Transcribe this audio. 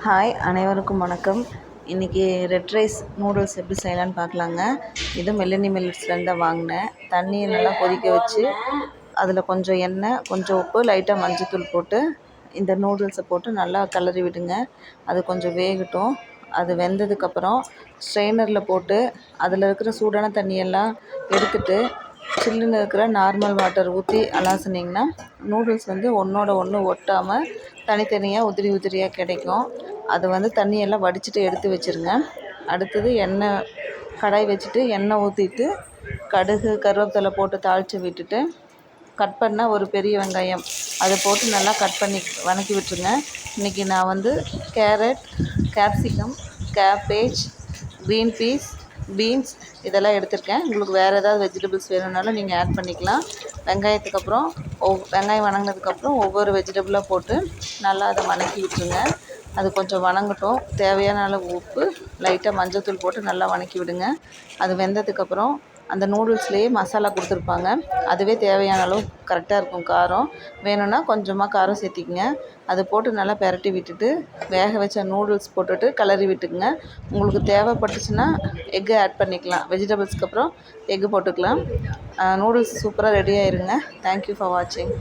Hi, அனைவருக்கும் வணக்கம். இன்றைக்கி ரெட் ரைஸ் நூடுல்ஸ் எப்படி செய்யலான்னு பார்க்கலாங்க. இது மெல்லனி மில்லட்ஸ்லேருந்து தான் வாங்கினேன். தண்ணியை நல்லா கொதிக்க வச்சு அதில் கொஞ்சம் எண்ணெய், கொஞ்சம் உப்பு, லைட்டாக மஞ்சத்தூள் போட்டு இந்த நூடுல்ஸை போட்டு நல்லா கிளறி விடுங்க. அது கொஞ்சம் வேகட்டும். அது வெந்ததுக்கப்புறம் ஸ்ட்ரெயினரில் போட்டு அதில் இருக்கிற சூடான தண்ணியெல்லாம் எடுத்துட்டு சில்லுன்னு இருக்கிற நார்மல் வாட்டர் ஊற்றி அலாசுனிங்கன்னா நூடுல்ஸ் ஒன்றோட ஒன்று ஒட்டாமல் தனித்தனியாக உதிரி உதிரியாக கிடைக்கும். அது தண்ணியெல்லாம் வடிச்சிட்டு எடுத்து வச்சுருங்க. அடுத்தது கடாய் வச்சுட்டு எண்ணெய் ஊற்றிட்டு கடுகு, கருவேப்பிலை போட்டு தாளித்து விட்டுட்டு கட் பண்ண ஒரு பெரிய வெங்காயம் அதை போட்டு நல்லா கட் பண்ணி வதக்கி விட்டுருங்க. இன்றைக்கி நான் carrot, capsicum, cabbage, green beans இதெல்லாம் எடுத்திருக்கேன். உங்களுக்கு வேறு ஏதாவது வெஜிடபிள்ஸ் வேணும்னாலும் நீங்கள் ஆட் பண்ணிக்கலாம். வெங்காயம் வதங்கினதுக்கப்புறம் ஒவ்வொரு வெஜிடபிளாக போட்டு நல்லா அதை வதக்கி விட்டுருங்க. அது கொஞ்சம் வதங்கட்டும். தேவையான அளவு உப்பு, லைட்டாக மஞ்சள்தூள் போட்டு நல்லா வதக்கி விடுங்க. அது வெந்ததுக்கப்புறம் அந்த நூடுல்ஸ்லேயே மசாலா கொடுத்துருப்பாங்க. அதுவே தேவையான அளவு கரெக்டாக இருக்கும். காரம் வேணும்னா கொஞ்சமாக காரம் சேர்த்திக்கங்க. அது போட்டு நல்லா பெரட்டி விட்டுட்டு வேக வச்ச நூடுல்ஸ் போட்டுட்டு கிளறி விட்டுக்குங்க. உங்களுக்கு தேவைப்பட்டுச்சுன்னா எக்கு ஆட் பண்ணிக்கலாம். வெஜிடபிள்ஸ்க்கு அப்புறம் எக்கு போட்டுக்கலாம். நூடுல்ஸ் சூப்பராக ரெடி ஆயிருங்க. தேங்க்யூ ஃபார் வாட்சிங்.